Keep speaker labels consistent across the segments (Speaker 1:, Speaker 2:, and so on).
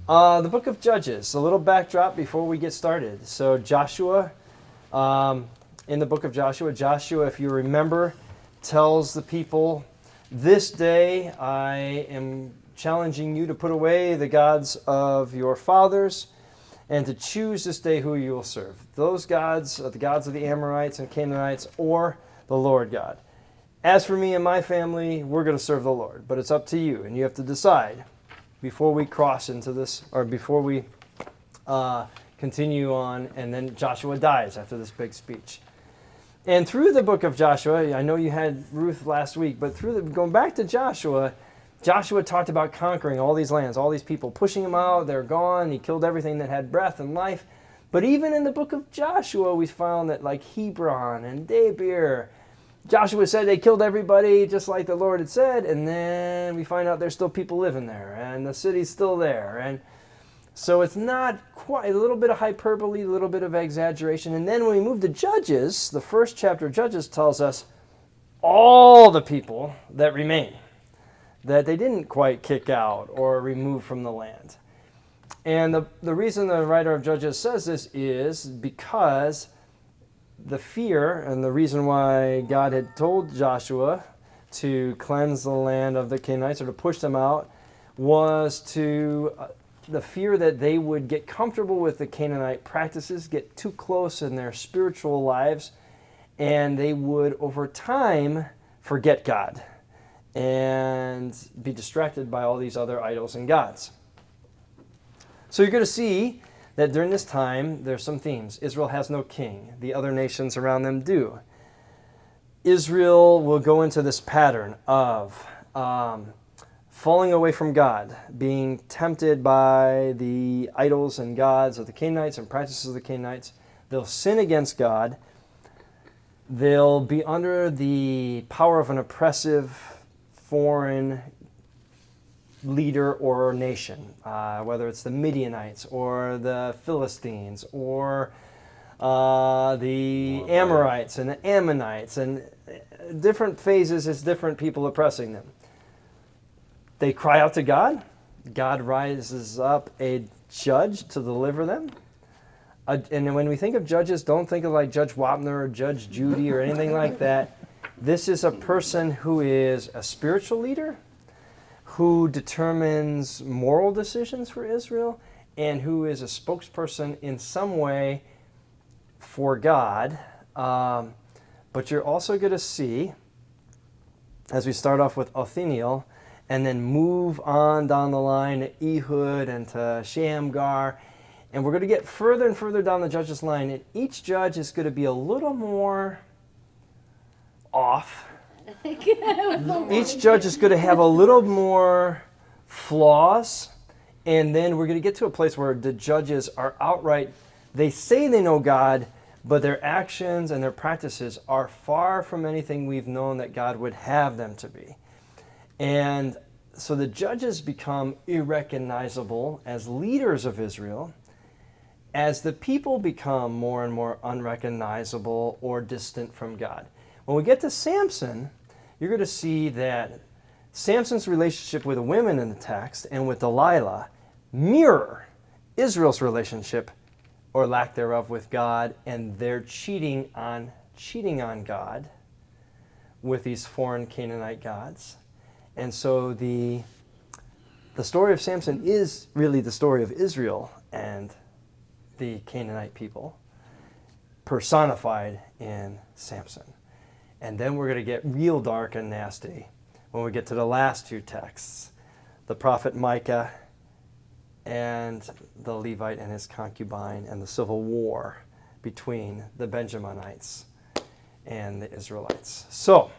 Speaker 1: The book of Judges, a little backdrop before we get started. So Joshua, in the book of Joshua, if you remember, tells the people, "This day I am challenging you to put away the gods of your fathers and to choose this day who you will serve. Those gods are the gods of the Amorites and Canaanites or the Lord God. As for me and my family, we're going to serve the Lord, but it's up to you, and you have to decide before we cross into this, or before we continue on." And then Joshua dies after this big speech. And through the book of Joshua, I know you had Ruth last week, but going back to Joshua talked about conquering all these lands, all these people, pushing them out, they're gone, he killed everything that had breath and life. But even in the book of Joshua, we found that like Hebron and Debir, Joshua said they killed everybody just like the Lord had said, and then we find out there's still people living there, and the city's still there. And so it's not quite, a little bit of hyperbole, a little bit of exaggeration. And then when we move to Judges, the first chapter of Judges tells us all the people that remain, that they didn't quite kick out or remove from the land. And the reason the writer of Judges says this is because the fear, and the reason why God had told Joshua to cleanse the land of the Canaanites or to push them out, was to the fear that they would get comfortable with the Canaanite practices, get too close in their spiritual lives, and they would over time forget God and be distracted by all these other idols and gods. So you're going to see that during this time, there's some themes. Israel has no king. The other nations around them do. Israel will go into this pattern of falling away from God, being tempted by the idols and gods of the Canaanites and practices of the Canaanites. They'll sin against God. They'll be under the power of an oppressive foreign leader or nation, whether it's the Midianites or the Philistines or the Amorites and the Ammonites, and different phases, it's different people oppressing them. They cry out to God. God rises up a judge to deliver them. And when we think of judges, don't think of like Judge Wapner or Judge Judy or anything like that. This is a person who is a spiritual leader, who determines moral decisions for Israel, and who is a spokesperson in some way for God. But you're also going to see, as we start off with Othniel, and then move on down the line to Ehud and to Shamgar, and we're going to get further and further down the judges' line, and each judge is going to be a little more off. Each judge is going to have a little more flaws, and then we're going to get to a place where the judges are outright, they say they know God, but their actions and their practices are far from anything we've known that God would have them to be. And so the judges become irrecognizable as leaders of Israel, as the people become more and more unrecognizable or distant from God. When we get to Samson, you're going to see that Samson's relationship with the women in the text and with Delilah mirror Israel's relationship or lack thereof with God, and their cheating on God with these foreign Canaanite gods. And so the story of Samson is really the story of Israel and the Canaanite people personified in Samson. And then we're going to get real dark and nasty when we get to the last two texts, the prophet Micah and the Levite and his concubine, and the civil war between the Benjaminites and the Israelites. So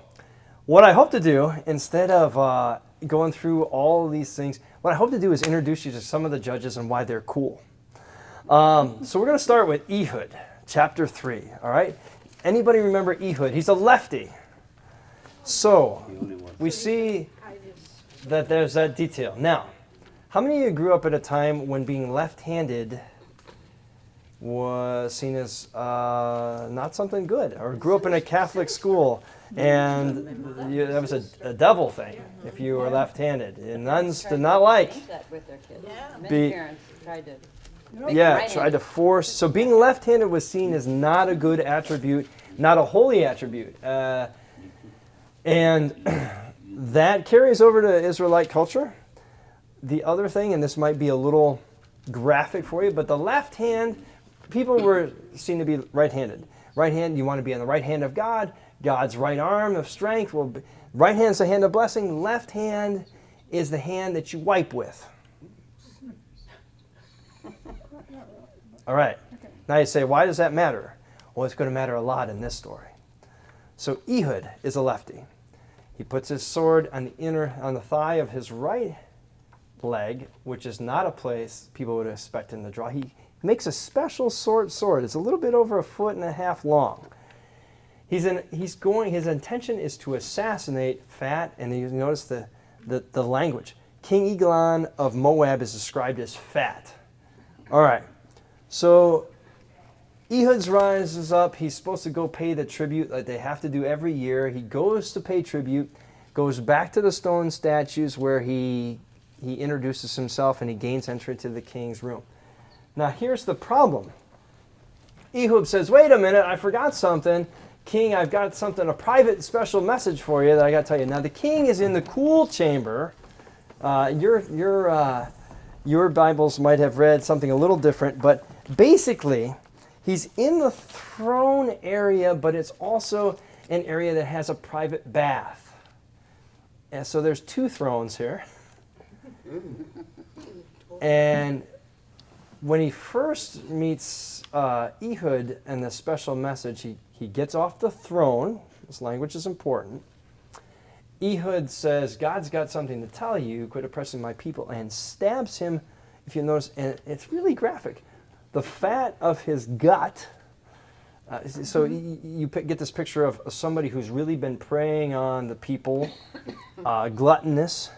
Speaker 1: what I hope to do, instead of going through all of these things, what I hope to do is introduce you to some of the judges and why they're cool. So we're going to start with Ehud, chapter 3, all right? Anybody remember Ehud? He's a lefty. So we see that there's that detail. Now, how many of you grew up at a time when being left-handed was seen as not something good, or grew up in a Catholic school, and that was a devil thing if you were left-handed. And nuns did not like.
Speaker 2: That with their kids.
Speaker 1: Be-
Speaker 2: Many parents tried to.
Speaker 1: tried to force. So being left-handed was seen as not a good attribute, not a holy attribute. And that carries over to Israelite culture. The other thing, and this might be a little graphic for you, but the left hand, people were seen to be right-handed. Right hand, you want to be on the right hand of God, God's right arm of strength. Well, right hand's the hand of blessing. Left hand is the hand that you wipe with. All right. Now you say, why does that matter? Well, it's going to matter a lot in this story. So Ehud is a lefty. He puts his sword on the thigh of his right leg, which is not a place people would expect him to draw. He makes a special sword. It's a little bit over 1.5 feet long. His intention is to assassinate Fat, and you notice the language. King Eglon of Moab is described as fat. All right. So Ehud rises up. He's supposed to go pay the tribute that they have to do every year. He goes to pay tribute, goes back to the stone statues where he introduces himself and he gains entry to the king's room. Now here's the problem. Ehud says, wait a minute, I forgot something. King, I've got something, a private special message for you that I got to tell you. Now the king is in the cool chamber. Your Bibles might have read something a little different, but basically, he's in the throne area, but it's also an area that has a private bath. And so there's 2 thrones here. And when he first meets Ehud and the special message, he gets off the throne. This language is important. Ehud says, God's got something to tell you, quit oppressing my people, and stabs him, if you notice, and it's really graphic. The fat of his gut, so you get this picture of somebody who's really been preying on the people, gluttonous,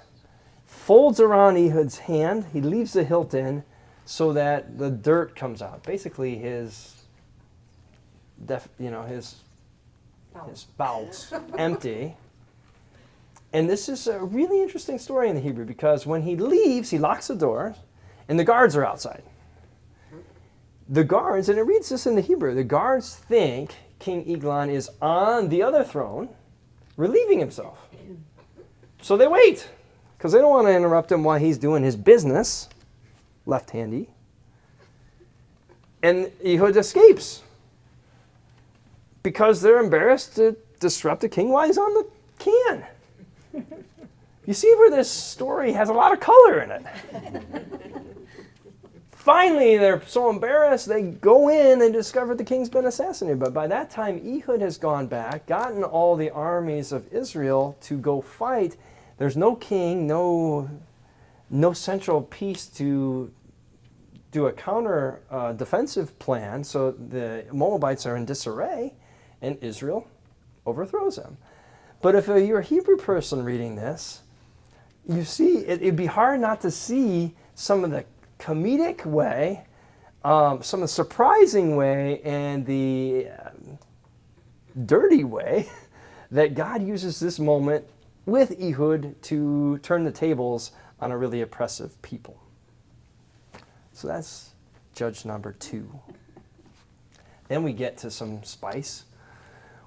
Speaker 1: folds around Ehud's hand, he leaves the hilt in so that the dirt comes out. Basically his bowels empty. And this is a really interesting story in the Hebrew because when he leaves, he locks the doors and the guards are outside. The guards, and it reads this in the Hebrew, the guards think King Eglon is on the other throne, relieving himself. So they wait because they don't want to interrupt him while he's doing his business, left-handy. And Ehud escapes because they're embarrassed to disrupt the king while he's on the can. You see where this story has a lot of color in it. Finally, they're so embarrassed, they go in and discover the king's been assassinated. But by that time, Ehud has gone back, gotten all the armies of Israel to go fight. There's no king, no central piece to do a counter defensive plan. So the Moabites are in disarray, and Israel overthrows them. But if you're a Hebrew person reading this, you see, it'd be hard not to see some of the comedic way, some of the surprising way, and the dirty way that God uses this moment with Ehud to turn the tables on a really oppressive people. So that's judge number 2. Then we get to some spice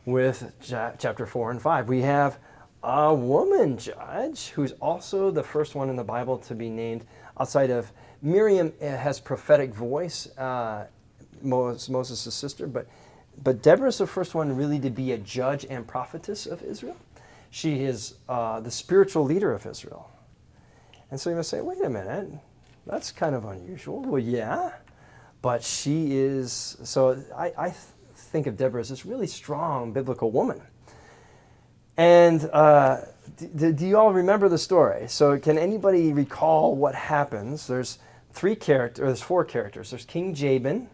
Speaker 1: with chapter 4 and 5. We have a woman judge who's also the first one in the Bible to be named outside of Miriam. Has prophetic voice, Moses' sister, but Deborah's the first one really to be a judge and prophetess of Israel. She is the spiritual leader of Israel. And so you must say, wait a minute, that's kind of unusual. Well, yeah, but she is, so I think of Deborah as this really strong biblical woman. And do you all remember the story? So can anybody recall what happens? There's 4 characters. There's King Jabin,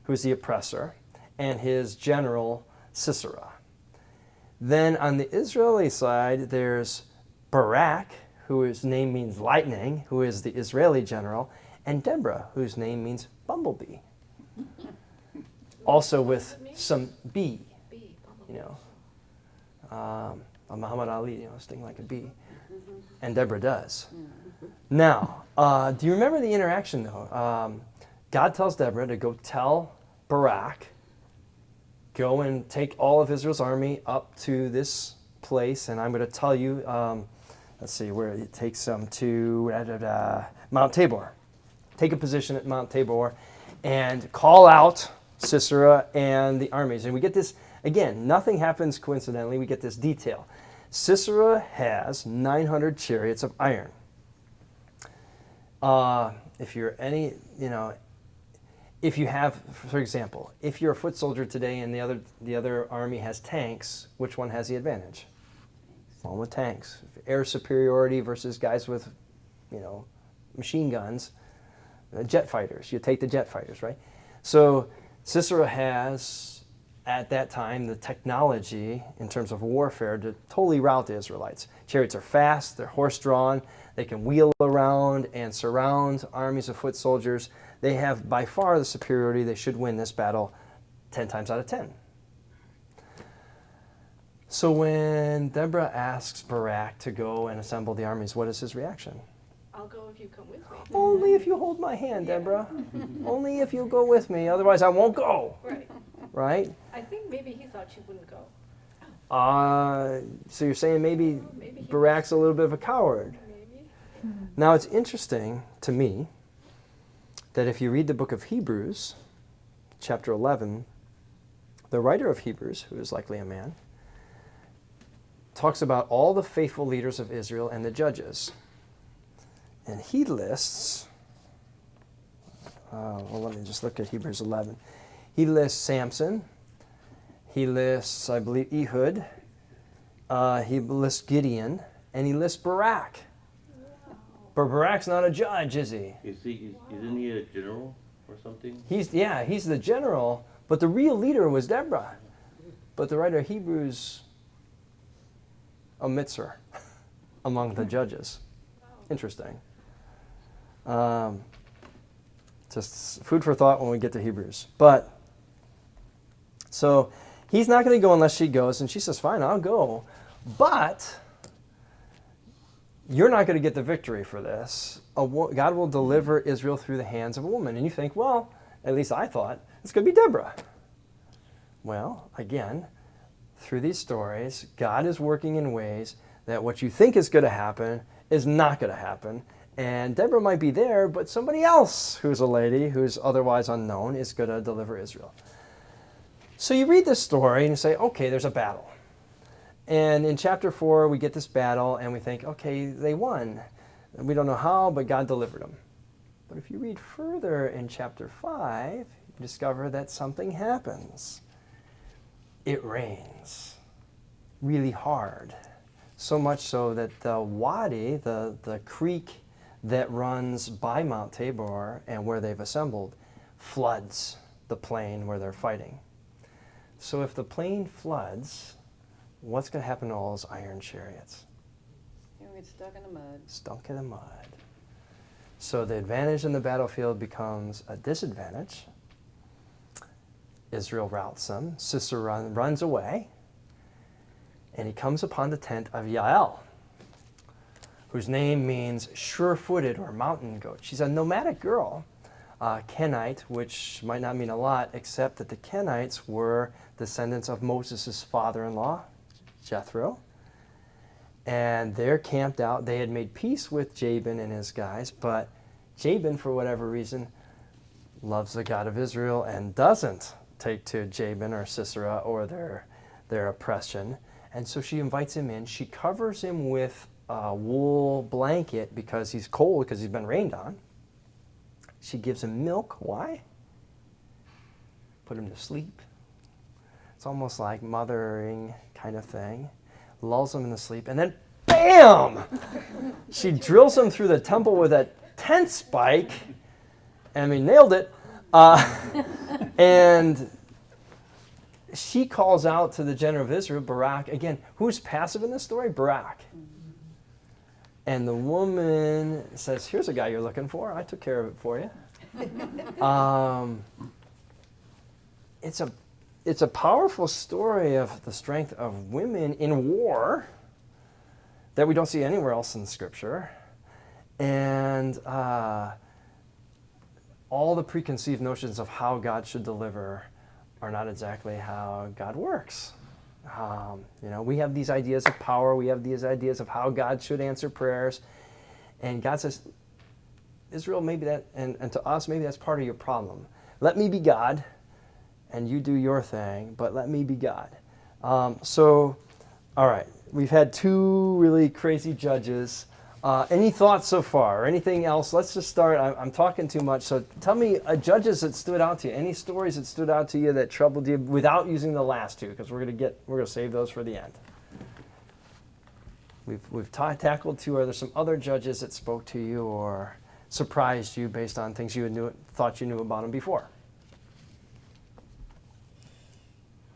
Speaker 1: who's the oppressor, and his general Sisera. Then on the Israeli side, there's Barak, whose name means lightning, who is the Israeli general, and Deborah, whose name means bumblebee. Also with some bee,
Speaker 3: Bee,
Speaker 1: you know. Muhammad Ali, you know, sting like a bee. And Deborah does. Now, do you remember the interaction though? God tells Deborah to go tell Barak, go and take all of Israel's army up to this place, and I'm going to tell you, let's see, where it takes them to Mount Tabor. Take a position at Mount Tabor and call out Sisera and the armies. And we get this, again, nothing happens coincidentally, we get this detail. Sisera has 900 chariots of iron. If you're any, you know, if you have, for example, if you're a foot soldier today and the other army has tanks, which one has the advantage? One with tanks. Air superiority versus guys with, you know, machine guns, jet fighters. You take the jet fighters, right? So Sisera has, at that time, the technology in terms of warfare to totally rout the Israelites. Chariots are fast, they're horse-drawn, they can wheel around and surround armies of foot soldiers. They have by far the superiority. They should win this battle 10 times out of 10. So when Deborah asks Barak to go and assemble the armies, what is his reaction?
Speaker 3: I'll go if you come with me.
Speaker 1: Only if you hold my hand, Deborah. Only if you go with me. Otherwise, I won't go.
Speaker 3: Right.
Speaker 1: Right?
Speaker 3: I think maybe he thought she wouldn't go.
Speaker 1: So you're saying maybe
Speaker 3: Maybe he
Speaker 1: Barak's a little bit of a coward.
Speaker 3: Maybe.
Speaker 1: Now, it's interesting to me that if you read the book of Hebrews, chapter 11, the writer of Hebrews, who is likely a man, talks about all the faithful leaders of Israel and the judges. And he lists, well, let me just look at Hebrews 11. He lists Samson. He lists, I believe, Ehud. He lists Gideon. And he lists Barak. But Barak's not a judge, is he?
Speaker 4: Isn't he a general or something?
Speaker 1: He's the general, but the real leader was Deborah. But the writer of Hebrews omits her among the judges. Interesting. Just food for thought when we get to Hebrews. But, so he's not going to go unless she goes, and she says, fine, I'll go. But you're not going to get the victory for this. God will deliver Israel through the hands of a woman. And you think, well, at least I thought, it's going to be Deborah. Well, again, through these stories, God is working in ways that what you think is going to happen is not going to happen. And Deborah might be there, but somebody else who's a lady, who's otherwise unknown, is going to deliver Israel. So you read this story and you say, okay, there's a battle. And in chapter 4, we get this battle and we think, okay, they won. And we don't know how, but God delivered them. But if you read further in chapter 5, you discover that something happens. It rains really hard. So much so that the wadi, the creek that runs by Mount Tabor and where they've assembled, floods the plain where they're fighting. So if the plain floods, what's going to happen to all those iron chariots?
Speaker 2: You'll get stuck in the mud.
Speaker 1: Stuck in the mud. So the advantage in the battlefield becomes a disadvantage. Israel routs them. Sisera runs away. And he comes upon the tent of Yael, whose name means sure-footed or mountain goat. She's a nomadic girl, Kenite, which might not mean a lot, except that the Kenites were descendants of Moses' father-in-law, Jethro. And they're camped out. They had made peace with Jabin and his guys, but Jabin, for whatever reason, loves the God of Israel and doesn't take to Jabin or Sisera or their oppression. And so she invites him in. She covers him with a wool blanket because he's cold, because he's been rained on. She gives him milk. Why? Put him to sleep. It's almost like mothering kind of thing. Lulls him into sleep. And then, bam! She drills him through the temple with a tent spike. I mean, nailed it. And she calls out to the general of Israel, Barak. Again, who's passive in this story? Barak. And the woman says, here's a guy you're looking for. I took care of it for you. it's a powerful story of the strength of women in war that we don't see anywhere else in Scripture, and all the preconceived notions of how God should deliver are not exactly how God works. We have these ideas of power, we have these ideas of how God should answer prayers, and God says, Israel, maybe that, and to us, maybe that's part of your problem. Let me be God, and you do your thing, but let me be God. All right, we've had two really crazy judges. Any thoughts so far, or anything else? Let's just start. I'm talking too much, so tell me judges that stood out to you. Any stories that stood out to you that troubled you, without using the last two, because we're gonna save those for the end. We've tackled two. Are there some other judges that spoke to you or surprised you based on things you thought you knew about them before?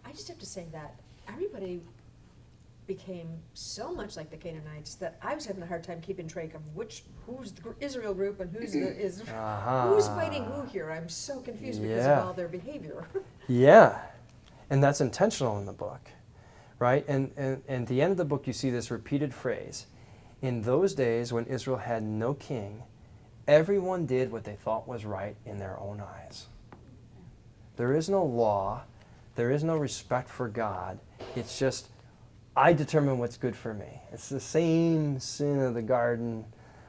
Speaker 5: I just have to say that everybody became so much like the Canaanites that I was having a hard time keeping track of who's the Israel group and who's who's fighting who here. I'm so confused because of all their behavior.
Speaker 1: Yeah, and that's intentional in the book, right? And at the end of the book, you see this repeated phrase. In those days when Israel had no king, everyone did what they thought was right in their own eyes. There is no law. There is no respect for God. It's just, I determine what's good for me. It's the same sin of the garden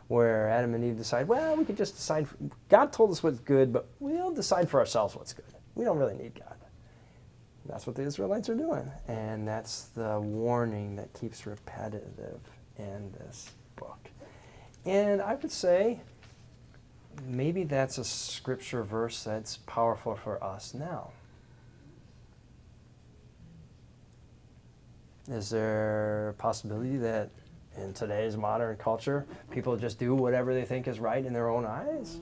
Speaker 1: where Adam and Eve decide, well, we could just decide. God told us what's good, but we'll decide for ourselves what's good. We don't really need God. That's what the Israelites are doing. And that's the warning that keeps repetitive in this book. And I would say maybe that's a scripture verse that's powerful for us now. Is there a possibility that in today's modern culture, people just do whatever they think is right in their own eyes?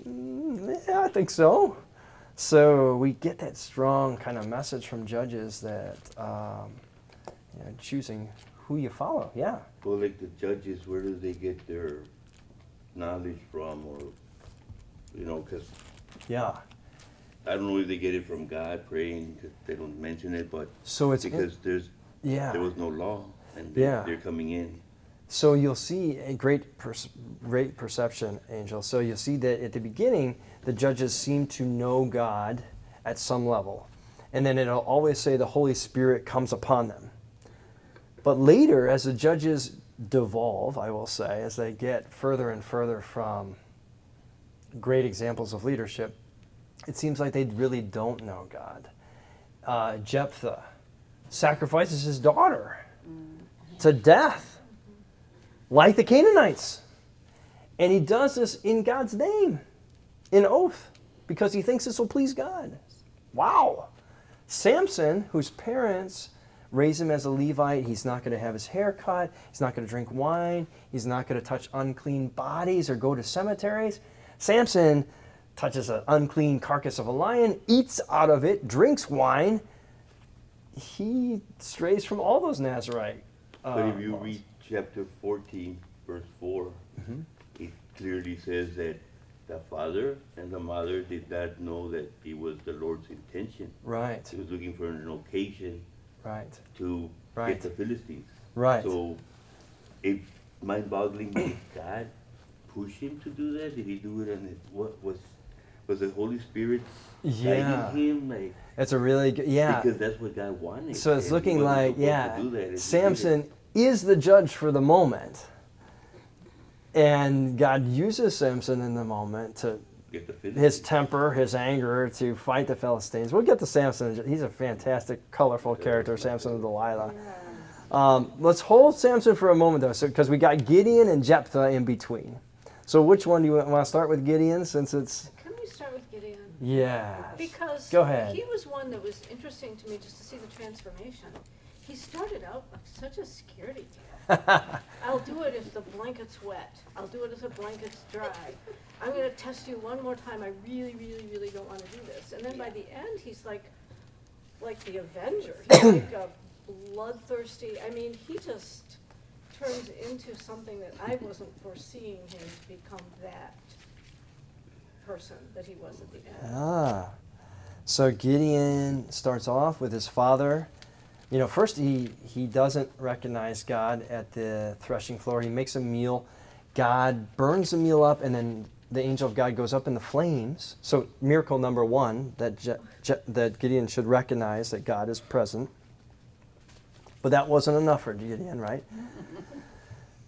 Speaker 1: Yeah, I think so. So we get that strong kind of message from judges that choosing who you follow. Yeah.
Speaker 4: Well, like the judges, where do they get their knowledge from, or because
Speaker 1: Yeah.
Speaker 4: I don't know if they get it from God praying, because they don't mention it, but
Speaker 1: So it's
Speaker 4: because there was no law, and they're coming in.
Speaker 1: So you'll see a great perception, Angel. So you'll see that at the beginning, the judges seem to know God at some level. And then it'll always say the Holy Spirit comes upon them. But later, as the judges devolve, I will say, as they get further and further from great examples of leadership, it seems like they really don't know God. Jephthah sacrifices his daughter to death, like the Canaanites. And he does this in God's name, in oath, because he thinks this will please God. Wow. Samson, whose parents raise him as a Levite, he's not going to have his hair cut, he's not going to drink wine, he's not going to touch unclean bodies or go to cemeteries. Samson touches an unclean carcass of a lion, eats out of it, drinks wine. He strays from all those Nazarite
Speaker 4: But if you
Speaker 1: laws.
Speaker 4: read chapter 14, verse 4, it clearly says that the father and the mother did not know that it was the Lord's intention.
Speaker 1: Right,
Speaker 4: He was looking for an occasion
Speaker 1: right,
Speaker 4: to
Speaker 1: Right.
Speaker 4: get the Philistines.
Speaker 1: right.
Speaker 4: So, it's mind-boggling. Did God push him to do that? Did he do it? And what was the Holy Spirit
Speaker 1: Yeah.
Speaker 4: guiding him? Like,
Speaker 1: It's a really good, yeah.
Speaker 4: because that's what God wanted.
Speaker 1: So it's
Speaker 4: and he
Speaker 1: looking
Speaker 4: wasn't
Speaker 1: like,
Speaker 4: supposed
Speaker 1: yeah,
Speaker 4: to do that, and he did
Speaker 1: Samson
Speaker 4: it.
Speaker 1: is the judge for the moment. And God uses Samson in the moment to
Speaker 4: Get the Philistines.
Speaker 1: his temper, his anger to fight the Philistines. We'll get to Samson. He's a fantastic, colorful character, Samson and Delilah. Let's hold Samson for a moment, though, because we got Gideon and Jephthah in between. So which one do you want to start with, Gideon, since it's...
Speaker 3: Can we start with Gideon?
Speaker 1: Yeah.
Speaker 3: Because
Speaker 1: Go ahead.
Speaker 3: he was one that was interesting to me just to see the transformation. He started out like such a scaredy cat. I'll do it if the blanket's wet. I'll do it if the blanket's dry. I'm going to test you one more time. I really, really, really don't want to do this. And then by the end, he's like the Avenger. He's like a bloodthirsty. I mean, he just turns into something that I wasn't foreseeing him to become that person that he was at the end.
Speaker 1: Ah. So Gideon starts off with his father. You know, first he doesn't recognize God at the threshing floor. He makes a meal. God burns the meal up, and then the angel of God goes up in the flames. So miracle number one, that Gideon should recognize that God is present. But that wasn't enough for Gideon, right?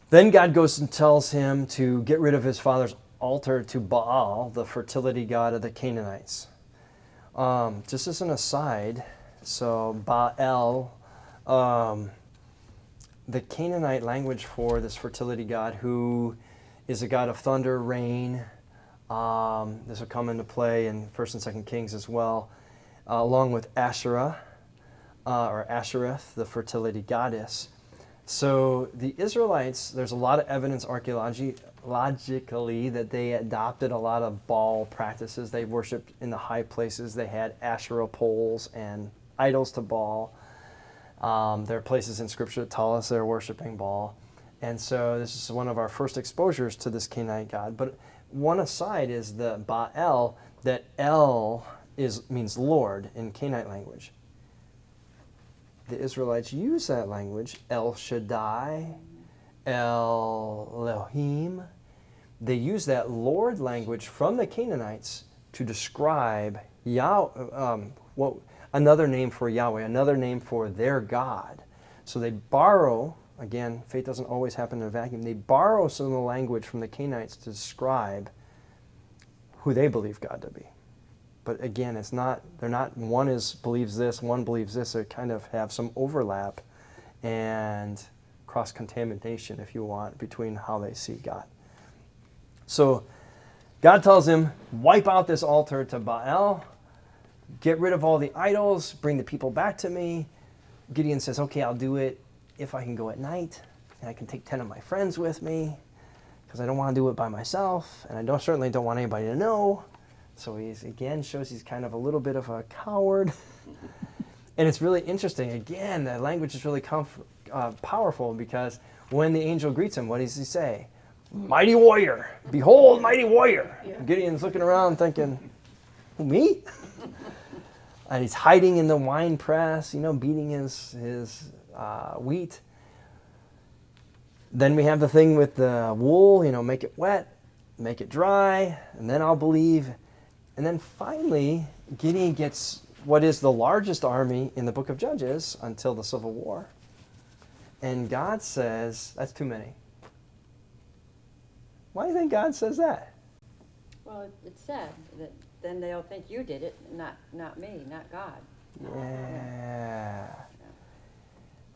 Speaker 1: Then God goes and tells him to get rid of his father's altar to Baal, the fertility god of the Canaanites. Just as an aside, so Baal, the Canaanite language for this fertility god, who is a god of thunder, rain. This will come into play in 1st and 2nd Kings as well, along with Asherah, or Ashereth, the fertility goddess. So the Israelites, there's a lot of evidence archaeologically that they adopted a lot of Baal practices. They worshipped in the high places. They had Asherah poles and idols to Baal. There are places in Scripture that tell us they're worshiping Baal. And so this is one of our first exposures to this Canaanite god. But one aside is the Baal, that El means Lord in Canaanite language. The Israelites use that language, El Shaddai, El Elohim. They use that Lord language from the Canaanites to describe another name for Yahweh, another name for their God. So they borrow, again, faith doesn't always happen in a vacuum, they borrow some of the language from the Canaanites to describe who they believe God to be. But again, one believes this, one believes this. They kind of have some overlap and cross-contamination, if you want, between how they see God. So God tells him, wipe out this altar to Baal, get rid of all the idols, bring the people back to me. Gideon says, okay, I'll do it if I can go at night, and I can take 10 of my friends with me, because I don't want to do it by myself, and I certainly don't want anybody to know. So he again shows he's kind of a little bit of a coward. And it's really interesting. Again, the language is really powerful, because when the angel greets him, what does he say? Mighty warrior. Behold, mighty warrior.
Speaker 3: Yeah.
Speaker 1: Gideon's looking around thinking, who, me? And he's hiding in the wine press, beating his wheat. Then we have the thing with the wool, make it wet, make it dry, and then I'll believe. And then finally, Gideon gets what is the largest army in the book of Judges until the Civil War. And God says, that's too many. Why do you think God says that?
Speaker 2: Well, it's sad that then they'll think you did it, not me, not God.
Speaker 1: Yeah.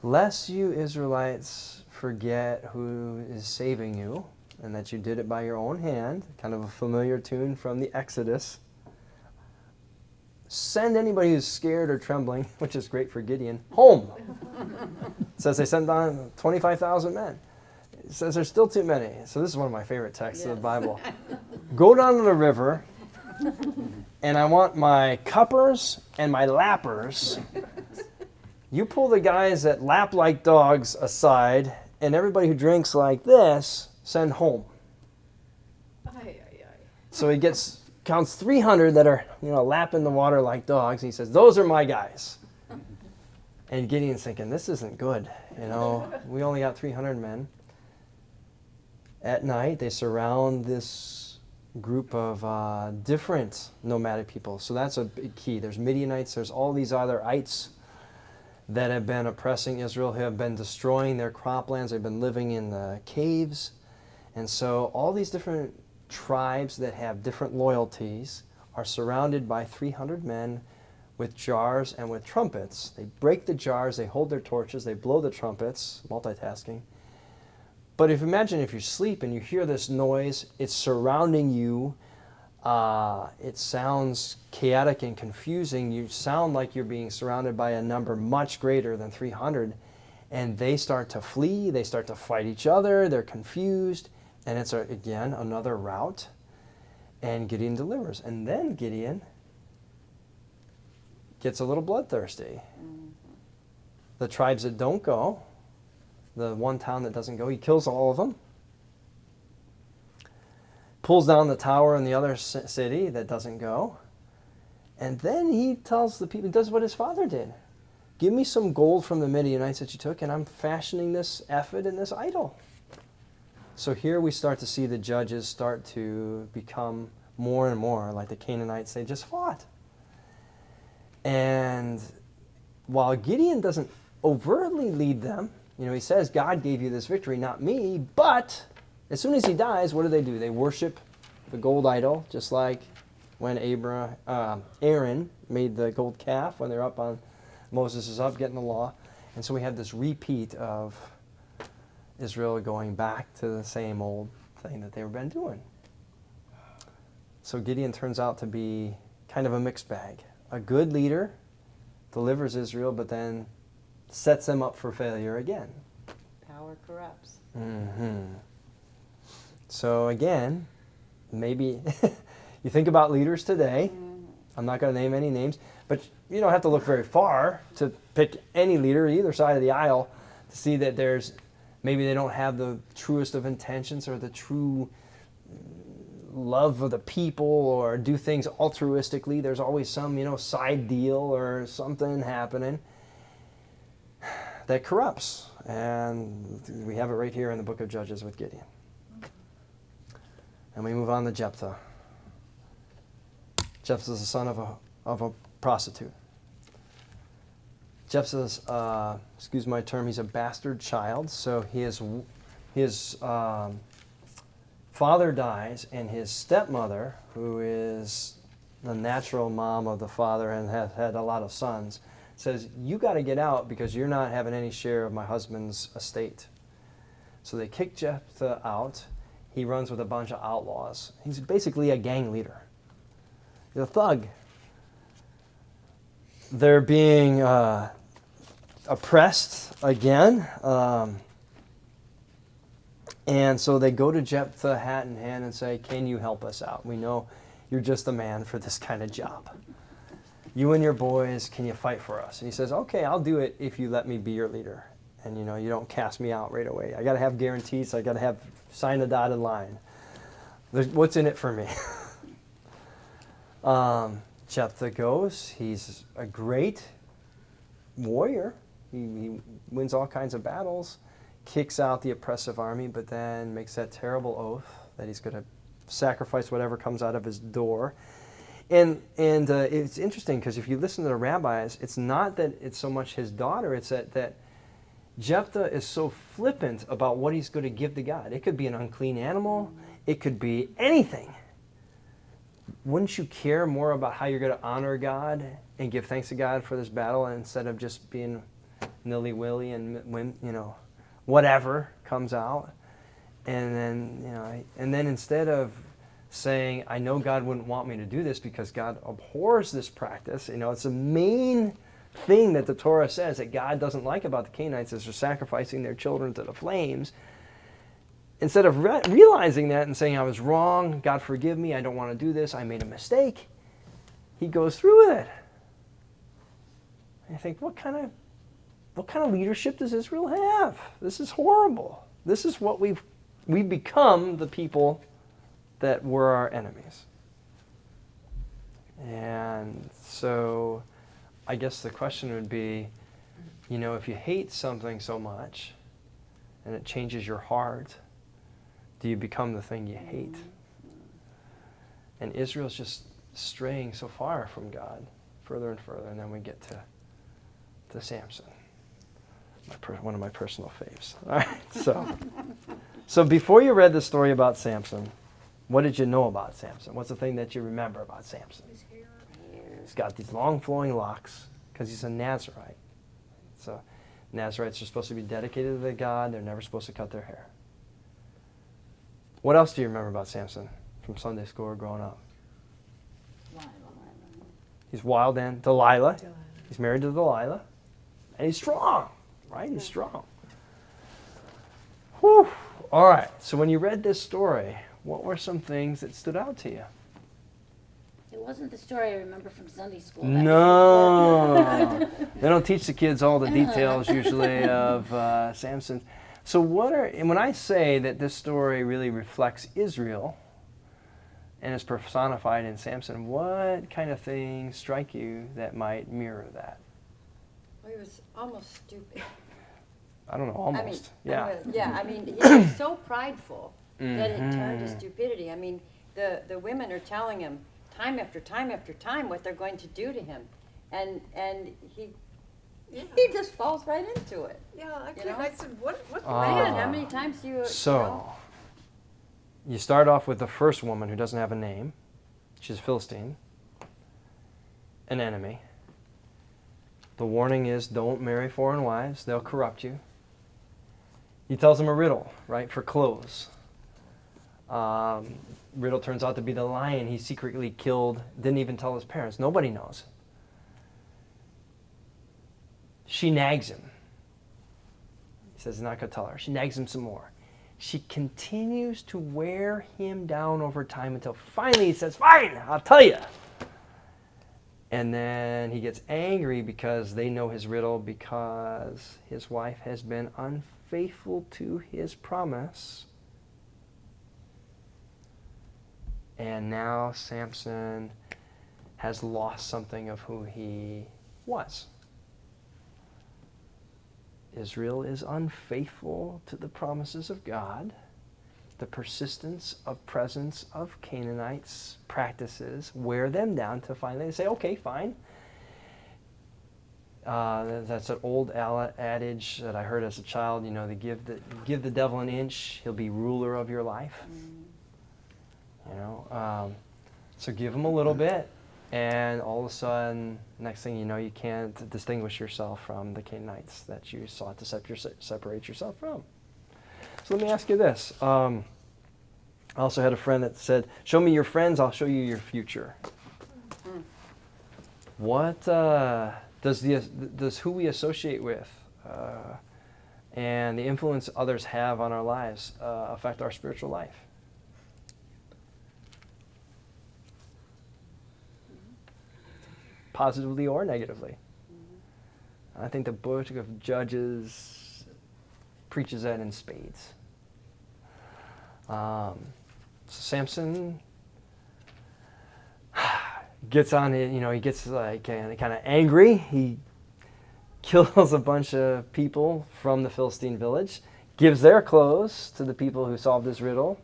Speaker 1: Lest you Israelites forget who is saving you, and that you did it by your own hand, kind of a familiar tune from the Exodus. Send anybody who's scared or trembling, which is great for Gideon, home. It says they sent down 25,000 men. It says there's still too many. So this is one of my favorite texts of the Bible. Go down to the river, and I want my cuppers and my lappers. You pull the guys that lap like dogs aside, and everybody who drinks like this, send home. So he counts 300 that are, lapping the water like dogs. And he says, those are my guys. And Gideon's thinking, this isn't good. We only got 300 men. At night, they surround this group of different nomadic people. So that's a big key. There's Midianites. There's all these other ites that have been oppressing Israel, who have been destroying their croplands. They've been living in the caves. And so all these different tribes that have different loyalties are surrounded by 300 men with jars and with trumpets. They break the jars, they hold their torches, they blow the trumpets, multitasking. But if you sleep and you hear this noise, it's surrounding you. It sounds chaotic and confusing. You sound like you're being surrounded by a number much greater than 300. And they start to flee, they start to fight each other, they're confused. And it's, again, another rout. And Gideon delivers. And then Gideon gets a little bloodthirsty. The tribes that don't go, the one town that doesn't go, he kills all of them. pulls down the tower in the other city that doesn't go. And then he tells the people, he does what his father did. Give me some gold from the Midianites that you took, and I'm fashioning this ephod and this idol. So here we start to see the judges start to become more and more like the Canaanites they just fought. And while Gideon doesn't overtly lead them, he says, God gave you this victory, not me, but as soon as he dies, what do? They worship the gold idol, just like when Aaron made the gold calf when they're up on, Moses is up getting the law. And so we have this repeat of Israel going back to the same old thing that they've been doing. So Gideon turns out to be kind of a mixed bag. A good leader, delivers Israel, but then sets them up for failure again.
Speaker 2: Power corrupts.
Speaker 1: Mm-hmm. So again, maybe you think about leaders today. I'm not going to name any names, but you don't have to look very far to pick any leader either side of the aisle to see that maybe they don't have the truest of intentions or the true love of the people or do things altruistically. There's always some, side deal or something happening that corrupts. And we have it right here in the book of Judges with Gideon. And we move on to Jephthah. Jephthah's the son of a prostitute. Jephthah's, excuse my term, he's a bastard child. So his father dies, and his stepmother, who is the natural mom of the father and has had a lot of sons, says, you got to get out because you're not having any share of my husband's estate. So they kick Jephthah out. He runs with a bunch of outlaws. He's basically a gang leader. He's a thug. They're being oppressed again. And so they go to Jephthah hat in hand and say, can you help us out? We know you're just the man for this kind of job. You and your boys, can you fight for us? And he says, okay, I'll do it if you let me be your leader. And you don't cast me out right away. I got to have guarantees. I got to sign the dotted line. What's in it for me? Jephthah goes. He's a great warrior. He wins all kinds of battles, kicks out the oppressive army, but then makes that terrible oath that he's going to sacrifice whatever comes out of his door. And it's interesting because if you listen to the rabbis, it's not that it's so much his daughter, it's that Jephthah is so flippant about what he's going to give to God. It could be an unclean animal. It could be anything. Wouldn't you care more about how you're going to honor God and give thanks to God for this battle instead of just being nilly-willy and when whatever comes out? And then instead of saying, I know God wouldn't want me to do this because God abhors this practice. It's a main thing that the Torah says that God doesn't like about the Canaanites is they're sacrificing their children to the flames. Instead of realizing that and saying, I was wrong, God forgive me, I don't want to do this, I made a mistake, he goes through with it. And I think, what kind of leadership does Israel have? This is horrible. This is what we've become, the people that were our enemies. And so I guess the question would be, if you hate something so much and it changes your heart, do you become the thing you hate? And Israel's just straying so far from God, further and further, and then we get to Samson, one of my personal faves. All right, so before you read the story about Samson, what did you know about Samson? What's the thing that you remember about Samson?
Speaker 3: His hair.
Speaker 1: He's got these long flowing locks because he's a Nazarite. So Nazarites are supposed to be dedicated to God. They're never supposed to cut their hair. What else do you remember about Samson from Sunday school or growing up? He's wild and Delilah. He's married to Delilah. And he's strong, right? He's strong. Whew. All right. So when you read this story, what were some things that stood out to you?
Speaker 6: It wasn't the story I remember from Sunday school.
Speaker 1: No. They don't teach the kids all the details usually of Samson. So and when I say that this story really reflects Israel, and is personified in Samson. What kind of things strike you that might mirror that?
Speaker 2: Well, he was almost stupid.
Speaker 1: I don't know, almost.
Speaker 2: I mean, he was so prideful that it turned to stupidity. I mean, the women are telling him time after time after time what they're going to do to him, and he just falls right into it.
Speaker 5: Yeah, I
Speaker 2: You
Speaker 5: couldn't,
Speaker 2: know?
Speaker 5: I said, what
Speaker 2: Man,
Speaker 1: Ah.
Speaker 2: how many times do you?
Speaker 1: So, you start off with the first woman who doesn't have a name. She's a Philistine, an enemy. The warning is don't marry foreign wives, they'll corrupt you. He tells him a riddle, right, for clothes. Riddle turns out to be the lion he secretly killed, didn't even tell his parents. Nobody knows. She nags him. He says he's not going to tell her. She nags him some more. She continues to wear him down over time until finally he says, fine, I'll tell you. And then he gets angry because they know his riddle, because his wife has been unfaithful to his promise. And now Samson has lost something of who he was. Israel is unfaithful to the promises of God. The persistence of presence of Canaanites practices wear them down to finally say, okay, fine. That's an old adage that I heard as a child. You know, they give the devil an inch, he'll be ruler of your life. You know, so give him a little bit, and all of a sudden, next thing you know, you can't distinguish yourself from the Canaanites that you sought to separate yourself from. So let me ask you this. I also had a friend that said, show me your friends, I'll show you your future. What does who we associate with and the influence others have on our lives affect our spiritual life? Positively or negatively. I think the book of Judges preaches that in spades. So Samson gets on it, you know, he gets like kind of angry. He kills a bunch of people from the Philistine village, gives their clothes to the people who solved his riddle,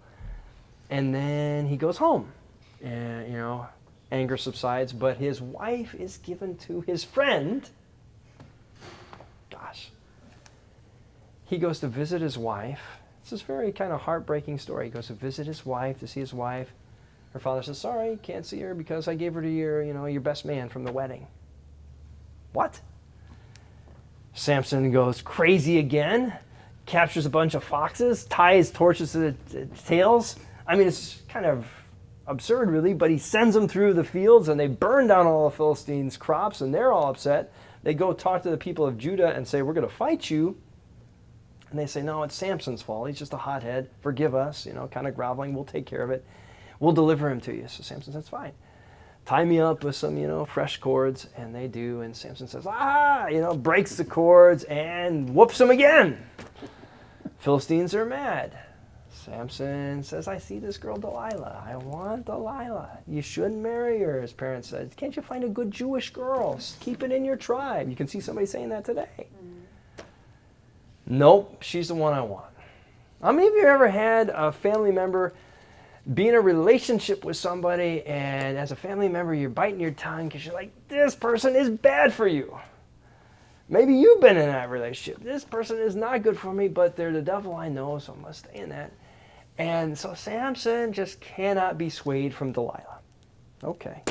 Speaker 1: and then he goes home. And, you know, anger subsides, but his wife is given to his friend. Gosh. He goes to visit his wife. It's this very kind of heartbreaking story. He goes to visit his wife, to see his wife. Her father says, sorry, can't see her because I gave her to your best man from the wedding. What? Samson goes crazy again, captures a bunch of foxes, ties torches to the tails. I mean, it's kind of absurd, really, but he sends them through the fields, and they burn down all the Philistines' crops, and they're all upset. They go talk to the people of Judah and say, we're going to fight you. And they say, no, it's Samson's fault. He's just a hothead. Forgive us, kind of groveling. We'll take care of it. We'll deliver him to you. So Samson says, fine. Tie me up with some, fresh cords. And they do. And Samson says, breaks the cords and whoops them again. Philistines are mad. Samson says, I see this girl Delilah. I want Delilah. You shouldn't marry her, his parents said. Can't you find a good Jewish girl? Keep it in your tribe. You can see somebody saying that today. Nope, she's the one I want. How many of you ever had a family member be in a relationship with somebody, and as a family member, you're biting your tongue because you're like, this person is bad for you? Maybe you've been in that relationship. This person is not good for me, but they're the devil I know, so I must stay in that. And so Samson just cannot be swayed from Delilah. Okay.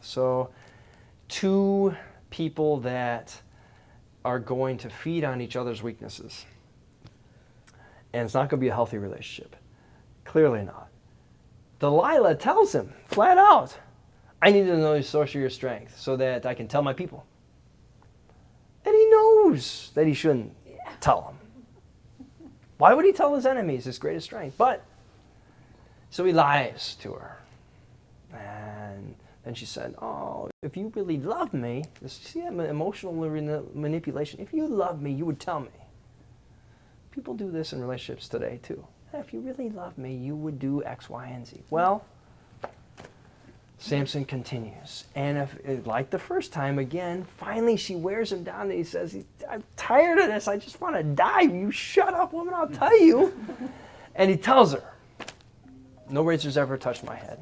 Speaker 1: So two people that are going to feed on each other's weaknesses. And it's not going to be a healthy relationship. Clearly not. Delilah tells him flat out, I need to know the source of your strength so that I can tell my people. And he knows that he shouldn't tell them. Why would he tell his enemies his greatest strength? But, so he lies to her. And then she said, oh, if you really love me, see that emotional manipulation, if you love me, you would tell me. People do this in relationships today too. If you really love me, you would do X, Y, and Z. Well, Samson continues. And like the first time, again, finally she wears him down and he says, I'm tired of this. I just want to die. You shut up, woman. I'll tell you. And he tells her, no razor's ever touched my head.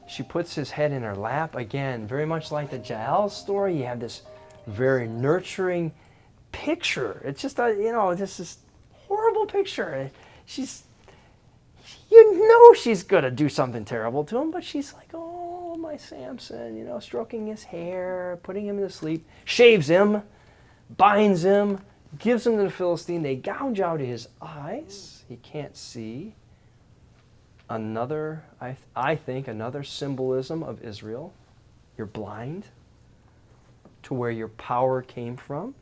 Speaker 1: She puts his head in her lap. Again, very much like the Jael story, you have this very nurturing picture. It's just this horrible picture. You know she's going to do something terrible to him, but she's like, oh, my Samson, stroking his hair, putting him to sleep, shaves him, binds him, gives him to the Philistine. They gouge out his eyes. He can't see. I think, another symbolism of Israel. You're blind to where your power came from.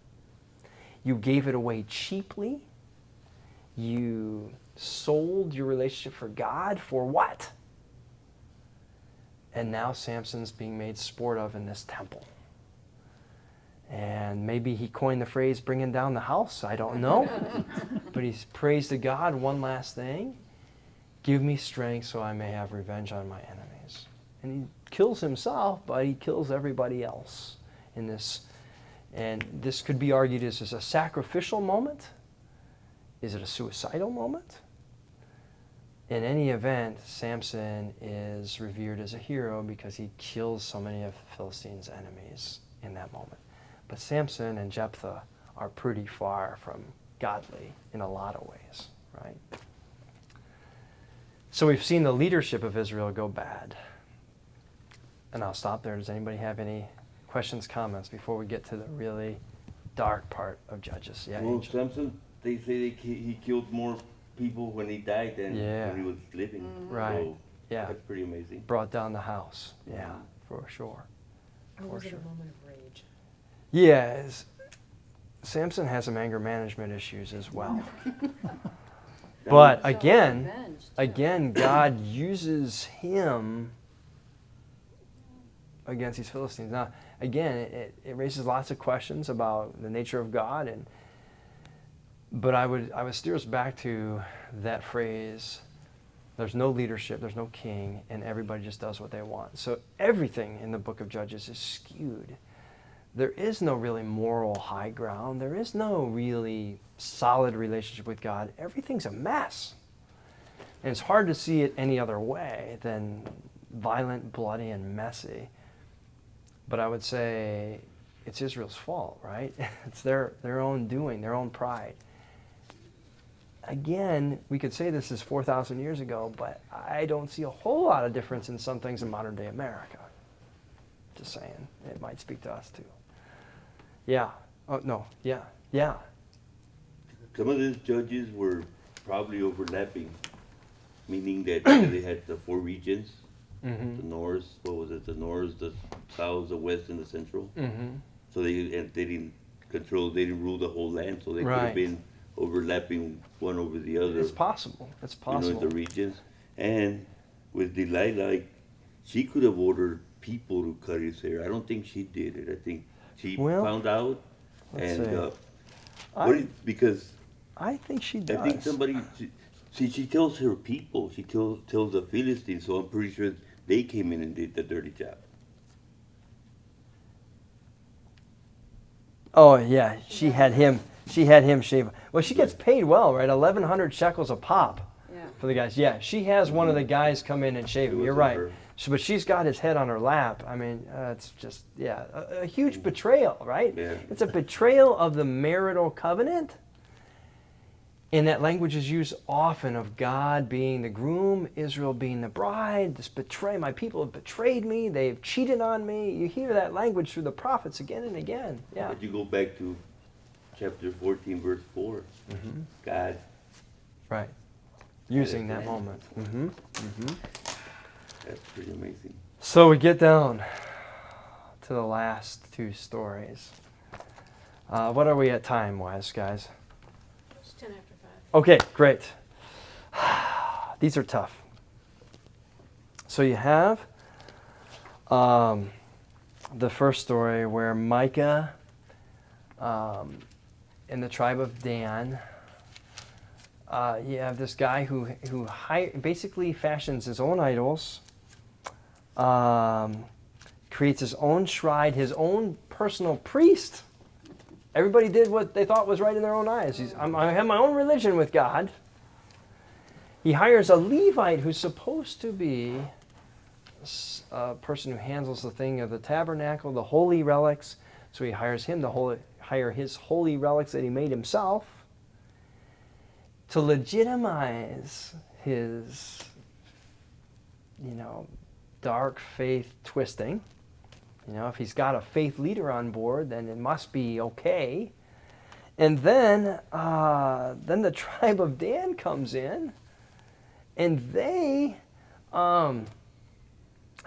Speaker 1: You gave it away cheaply. You sold your relationship for God for what? And now Samson's being made sport of in this temple. And maybe he coined the phrase, bringing down the house. I don't know. But he's prays to God, one last thing. Give me strength so I may have revenge on my enemies. And he kills himself, but he kills everybody else in this. And this could be argued as a sacrificial moment. Is it a suicidal moment? In any event, Samson is revered as a hero because he kills so many of the Philistines' enemies in that moment. But Samson and Jephthah are pretty far from godly in a lot of ways, right? So we've seen the leadership of Israel go bad. And I'll stop there. Does anybody have any questions, comments before we get to the really dark part of Judges? Yeah,
Speaker 4: Well,
Speaker 1: Angel.
Speaker 4: Samson, they say he killed more people when he died than when he was living.
Speaker 1: Right.
Speaker 4: So
Speaker 1: Yeah.
Speaker 4: that's pretty amazing.
Speaker 1: Brought down the house. Yeah, for sure.
Speaker 5: Or was it a moment of rage?
Speaker 1: Yes. Samson has some anger management issues as well. But again, God uses him against these Philistines. Now, again, it raises lots of questions about the nature of God, but I would steer us back to that phrase: there's no leadership, there's no king, and everybody just does what they want. So everything in the book of Judges is skewed. There is no really moral high ground. There is no really solid relationship with God. Everything's a mess. And it's hard to see it any other way than violent, bloody, and messy. But I would say it's Israel's fault, right? It's their own doing, their own pride. Again, we could say this is 4,000 years ago, but I don't see a whole lot of difference in some things in modern day America. Just saying. It might speak to us too. Yeah. Oh, no. Yeah. Yeah.
Speaker 4: Some of these judges were probably overlapping, meaning that they had the four regions, the north, the north, the south, the west, and the central. So they didn't rule the whole land, so they could have been overlapping one over the other.
Speaker 1: It's possible. It's possible.
Speaker 4: In the regions. And with Delilah, she could have ordered people to cut his hair. I don't think she did it. I think she found out. Because
Speaker 1: I think she does.
Speaker 4: I think somebody, she tells her people, she tells the Philistines, so I'm pretty sure they came in and did the dirty job.
Speaker 1: Oh yeah, she had him shave. Well, she gets paid well, right? 1,100 shekels a pop for the guys. Yeah, she has one of the guys come in and shave him. You're right. But she's got his head on her lap. I mean, it's just, a huge betrayal, right?
Speaker 4: Yeah.
Speaker 1: It's a betrayal of the marital covenant. And that language is used often of God being the groom, Israel being the bride. This my people have betrayed me. They've cheated on me. You hear that language through the prophets again and again. Yeah.
Speaker 4: But you go back to chapter 14, verse 4. God.
Speaker 1: Right. Using that moment.
Speaker 4: That's pretty amazing.
Speaker 1: So we get down to the last two stories. What are we at time-wise, guys?
Speaker 3: It's 10 after 5.
Speaker 1: Okay, great. These are tough. So you have the first story where Micah in the tribe of Dan, you have this guy who basically fashions his own idols creates his own shrine, his own personal priest. Everybody did what they thought was right in their own eyes. I have my own religion with God. He hires a Levite who's supposed to be a person who handles the thing of the tabernacle, the holy relics. So he hires him to hire his holy relics that he made himself to legitimize his, dark faith twisting. If he's got a faith leader on board, then it must be okay. And then the tribe of Dan comes in, and they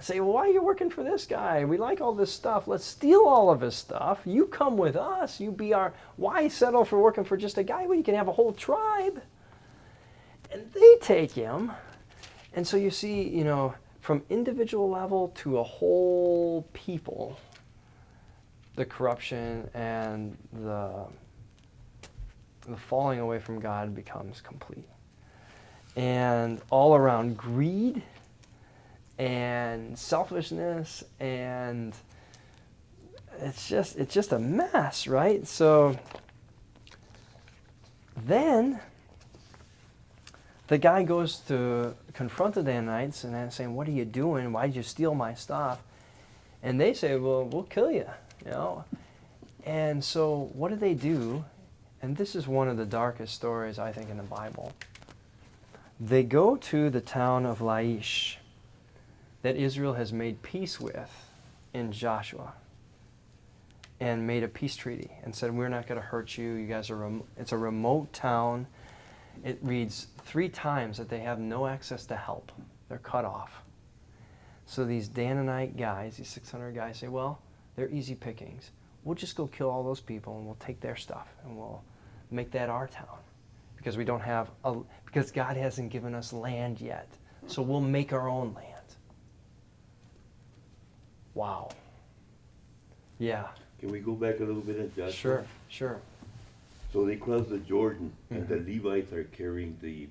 Speaker 1: say, well, why are you working for this guy? We like all this stuff. Let's steal all of his stuff. You come with us. Why settle for working for just a guy when you can have a whole tribe? And they take him. And so you see, from individual level to a whole people, the corruption and the falling away from God becomes complete. And all around greed and selfishness, and it's just a mess, right? So then the guy goes to confront the Danites and saying, what are you doing? Why did you steal my stuff? And they say, well, we'll kill you, And so what do? And this is one of the darkest stories, I think, in the Bible. They go to the town of Laish that Israel has made peace with in Joshua, and made a peace treaty and said, we're not going to hurt you. You guys it's a remote town. It reads 3 times that they have no access to help. They're cut off. So these Dananite guys, these 600 guys, say, well, they're easy pickings. We'll just go kill all those people and we'll take their stuff and we'll make that our town. Because we don't have, because God hasn't given us land yet. So we'll make our own land. Wow. Yeah.
Speaker 4: Can we go back a little bit and Joshua?
Speaker 1: Sure.
Speaker 4: So they cross the Jordan, and the Levites are carrying the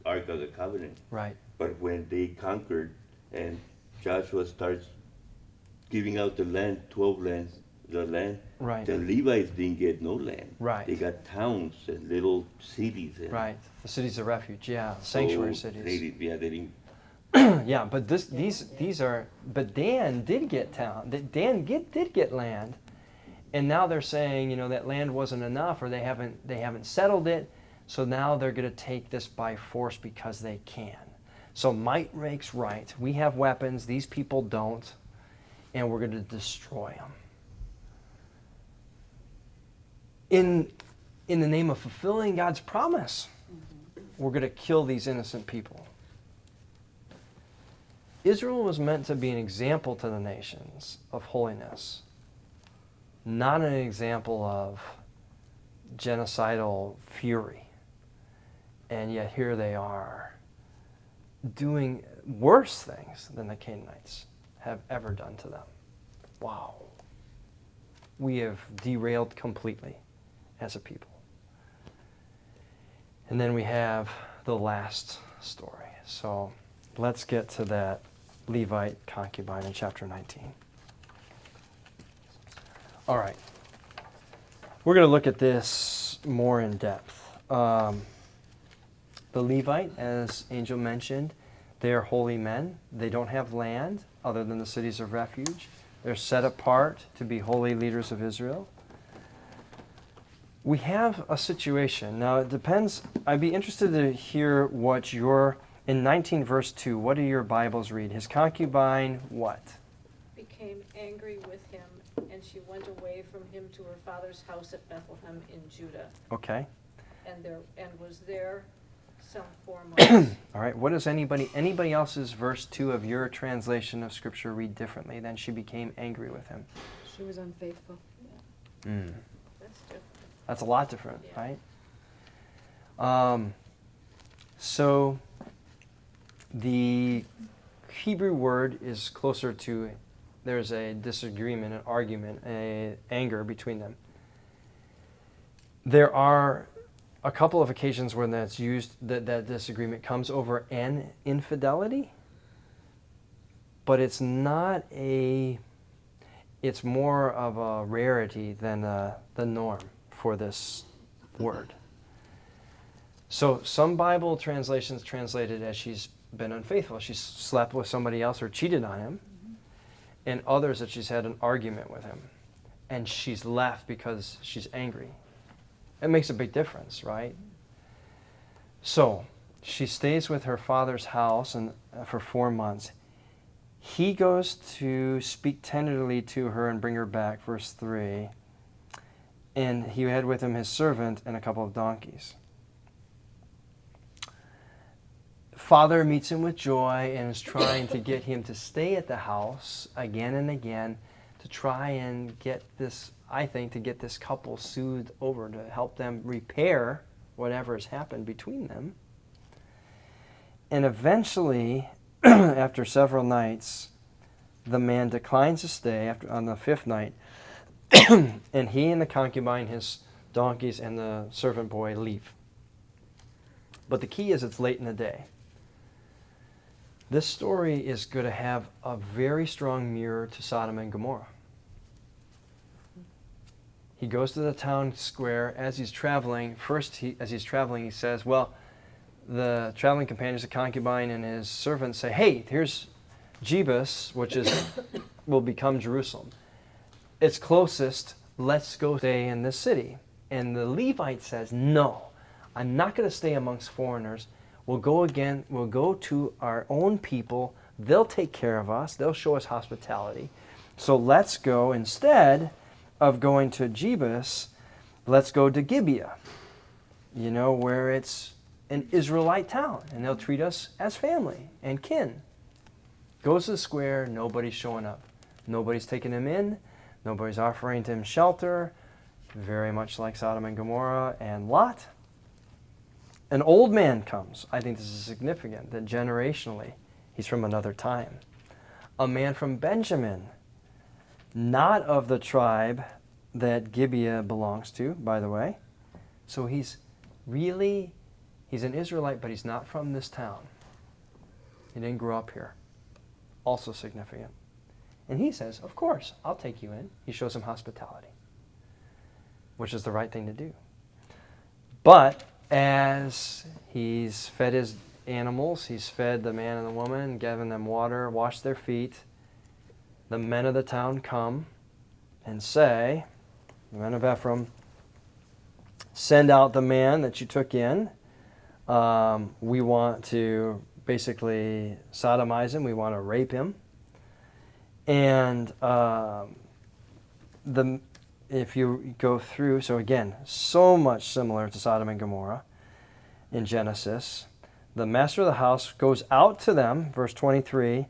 Speaker 4: Ark of the Covenant.
Speaker 1: Right.
Speaker 4: But when they conquered, and Joshua starts giving out the land, 12 lands, the land,
Speaker 1: Right.
Speaker 4: the Levites didn't get no land.
Speaker 1: Right.
Speaker 4: They got towns and little cities. And
Speaker 1: Right. The cities of refuge, sanctuary
Speaker 4: so
Speaker 1: cities.
Speaker 4: They didn't.
Speaker 1: Yeah, but these are. But Dan did get Dan did get land, and now they're saying that land wasn't enough, or they haven't settled it, so now they're going to take this by force because they can. So might makes right. We have weapons; these people don't, and we're going to destroy them. In the name of fulfilling God's promise, we're going to kill these innocent people. Israel was meant to be an example to the nations of holiness, not an example of genocidal fury. And yet here they are doing worse things than the Canaanites have ever done to them. Wow. We have derailed completely as a people. And then we have the last story. So let's get to that Levite concubine in chapter 19. All right. We're going to look at this more in depth. The Levite, as Angel mentioned, they are holy men. They don't have land other than the cities of refuge. They're set apart to be holy leaders of Israel. We have a situation. Now, it depends. I'd be interested to hear what in 19 verse 2, what do your Bibles read? His concubine, what?
Speaker 3: Became angry with him, and she went away from him to her father's house at Bethlehem in Judah,
Speaker 1: Okay.
Speaker 3: and was there some 4 months.
Speaker 1: All right. What does anybody else's verse 2 of your translation of Scripture read differently? Then she became angry with him.
Speaker 5: She was unfaithful.
Speaker 3: That's different.
Speaker 1: That's a lot different,
Speaker 3: Yeah.
Speaker 1: right? So the Hebrew word is closer to, there's a disagreement, an argument, anger between them. There are a couple of occasions when that's used, that disagreement comes over an infidelity, but it's not a, it's more of a rarity than the norm for this word. So some Bible translations translate it as she's been unfaithful. She's slept with somebody else or cheated on him. And others that she's had an argument with him. And she's left because she's angry. It makes a big difference, right? So she stays with her father's house for 4 months. He goes to speak tenderly to her and bring her back, verse 3. And he had with him his servant and a couple of donkeys. Father meets him with joy and is trying to get him to stay at the house again and again to try and get this, I think, to get this couple soothed over, to help them repair whatever has happened between them. And eventually, after several nights, the man declines to stay on the 5th night, and he and the concubine, his donkeys, and the servant boy leave. But the key is it's late in the day. This story is going to have a very strong mirror to Sodom and Gomorrah. He goes to the town square as he's traveling. First, as he's traveling, he says, well, the traveling companions, the concubine and his servants say, hey, here's Jebus, which will become Jerusalem. It's closest. Let's go stay in this city. And the Levite says, no, I'm not going to stay amongst foreigners. We'll go to our own people. They'll take care of us. They'll show us hospitality. So let's go, instead of going to Jebus, let's go to Gibeah, where it's an Israelite town, and they'll treat us as family and kin. Goes to the square, nobody's showing up. Nobody's taking him in. Nobody's offering him shelter. Very much like Sodom and Gomorrah and Lot. An old man comes. I think this is significant, that generationally, he's from another time. A man from Benjamin, not of the tribe that Gibeah belongs to, by the way. So he's an Israelite, but he's not from this town. He didn't grow up here. Also significant. And he says, of course, I'll take you in. He shows him hospitality, which is the right thing to do. But as he's fed his animals, he's fed the man and the woman, given them water, washed their feet, the men of the town come and say, the men of Ephraim, send out the man that you took in. We want to basically sodomize him. We want to rape him. And if you go through, so again, so much similar to Sodom and Gomorrah in Genesis. The master of the house goes out to them, verse 23,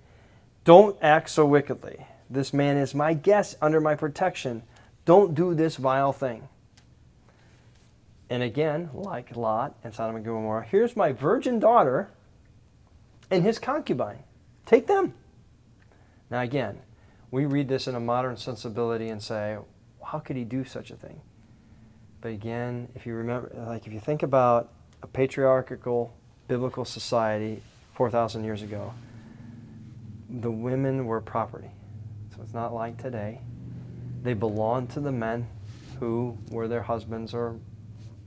Speaker 1: don't act so wickedly. This man is my guest under my protection. Don't do this vile thing. And again, like Lot and Sodom and Gomorrah, here's my virgin daughter and his concubine. Take them. Now again, we read this in a modern sensibility and say, how could he do such a thing? But again, if you remember, if you think about a patriarchal biblical society 4,000 years ago, the women were property. So it's not like today. They belonged to the men who were their husbands or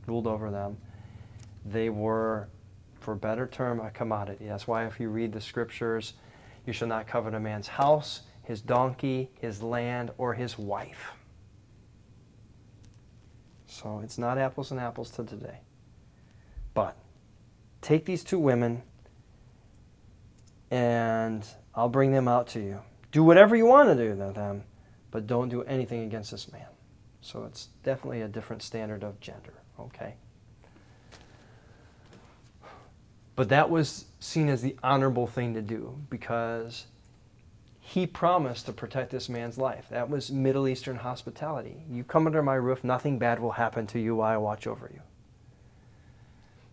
Speaker 1: ruled over them. They were, for better term, a commodity. That's why if you read the scriptures, you shall not covet a man's house, his donkey, his land, or his wife. So it's not apples and apples to today. But take these two women and I'll bring them out to you. Do whatever you want to do to them, but don't do anything against this man. So it's definitely a different standard of gender, okay? But that was seen as the honorable thing to do because he promised to protect this man's life. That was Middle Eastern hospitality. You come under my roof, nothing bad will happen to you while I watch over you.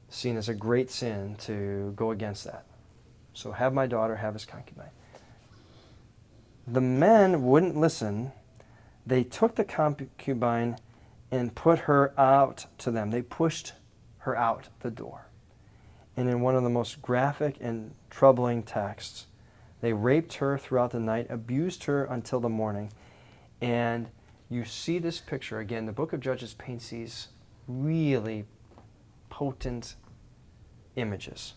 Speaker 1: Seen as a great sin to go against that. So have my daughter, have his concubine. The men wouldn't listen. They took the concubine and put her out to them. They pushed her out the door. And in one of the most graphic and troubling texts, They raped her throughout the night, abused her until the morning. And you see this picture. Again, the book of Judges paints these really potent images.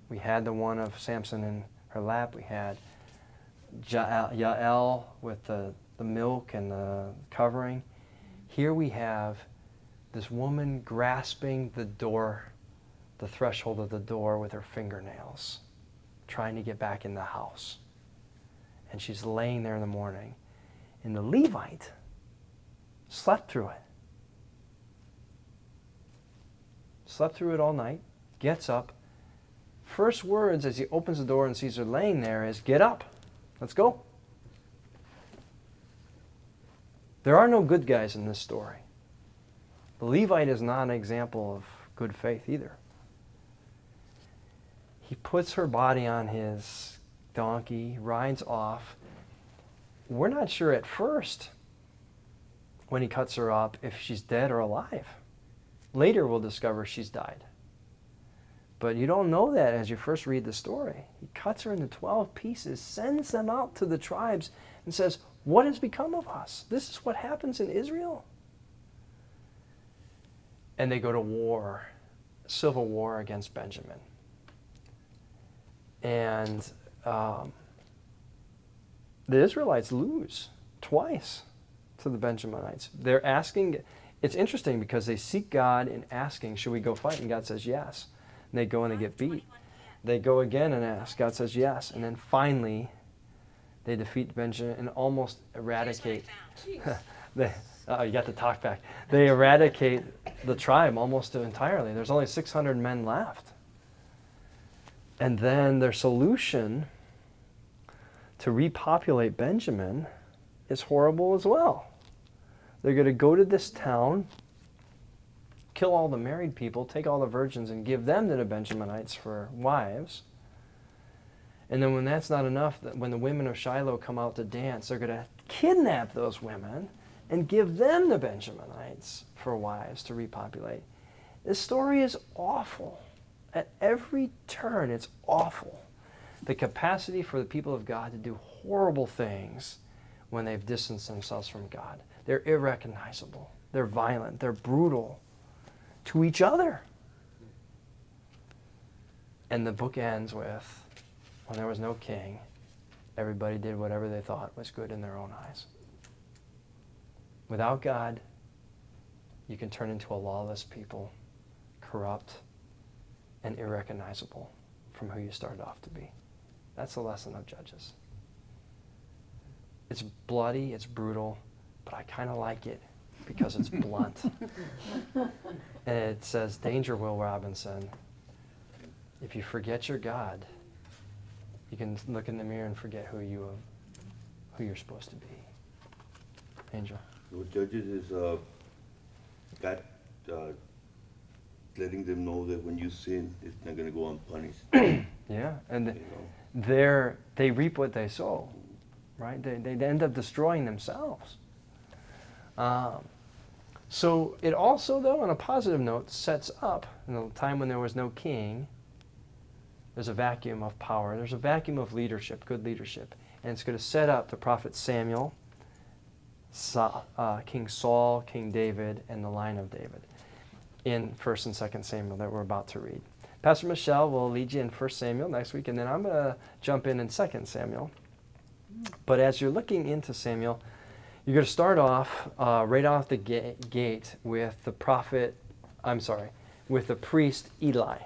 Speaker 1: We had the one of Samson in her lap. We had Yael with the milk and the covering. Here we have this woman grasping the door, the threshold of the door with her fingernails, trying to get back in the house. And she's laying there in the morning. And the Levite slept through it. Slept through it all night, gets up. First words as he opens the door and sees her laying there is, "Get up, let's go." There are no good guys in this story. The Levite is not an example of good faith either. He puts her body on his donkey, rides off. We're not sure at first when he cuts her up if she's dead or alive. Later we'll discover she's died. But you don't know that as you first read the story. He cuts her into 12 pieces, sends them out to the tribes, and says, "What has become of us? This is what happens in Israel." And they go to war, civil war against Benjamin. And the Israelites lose twice to the Benjaminites. They're asking, it's interesting because they seek God in asking, should we go fight? And God says yes. And they go and they get beat. They go again and ask. God says yes. And then finally, they defeat Benjamin and almost eradicate. You got the talk back. They eradicate the tribe almost entirely. There's only 600 men left. And then their solution to repopulate Benjamin is horrible as well. They're going to go to this town, kill all the married people, take all the virgins and give them to the Benjaminites for wives. And then when that's not enough, when the women of Shiloh come out to dance, they're going to kidnap those women and give them the Benjaminites for wives to repopulate. This story is awful. At every turn, it's awful. The capacity for the people of God to do horrible things when they've distanced themselves from God. They're irrecognizable. They're violent. They're brutal to each other. And the book ends with, when there was no king, everybody did whatever they thought was good in their own eyes. Without God, you can turn into a lawless people, corrupt and irrecognizable from who you started off to be. That's the lesson of Judges. It's bloody, it's brutal, but I kind of like it because it's blunt. And it says, danger, Will Robinson. If you forget your God, you can look in the mirror and forget who you're supposed to be. Angel.
Speaker 4: What Judges is God letting them know that when you sin, it's not going to go unpunished.
Speaker 1: Yeah, and
Speaker 4: You know?
Speaker 1: they reap what they sow, right? They end up destroying themselves. So it also, though, on a positive note, sets up, in the time when there was no king, there's a vacuum of power. There's a vacuum of leadership, good leadership. And it's going to set up the prophet Samuel, King Saul, King David, and the line of David in 1st and 2nd Samuel that we're about to read. Pastor Michelle will lead you in 1 Samuel next week, and then I'm going to jump in 2 Samuel. But as you're looking into Samuel, you're going to start off right off the gate with the priest Eli.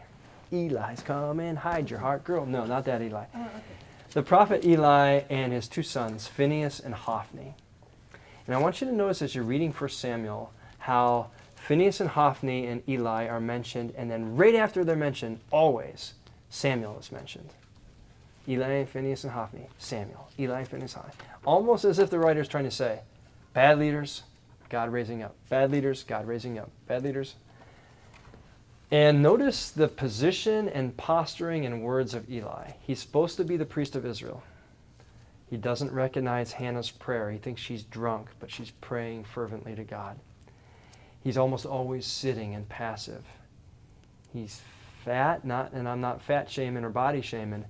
Speaker 1: Eli's coming, hide your heart, girl. No, not that Eli.
Speaker 5: Oh, okay.
Speaker 1: The prophet Eli and his two sons, Phinehas and Hophni. And I want you to notice as you're reading 1 Samuel how Phinehas and Hophni and Eli are mentioned, and then right after they're mentioned, always Samuel is mentioned. Eli, Phinehas, and Hophni, Samuel. Eli, Phinehas, Hophni. Almost as if the writer's trying to say, bad leaders, God raising up. Bad leaders, God raising up. Bad leaders. And notice the position and posturing and words of Eli. He's supposed to be the priest of Israel. He doesn't recognize Hannah's prayer. He thinks she's drunk, but she's praying fervently to God. He's almost always sitting and passive. He's fat, and I'm not fat shaming or body shaming.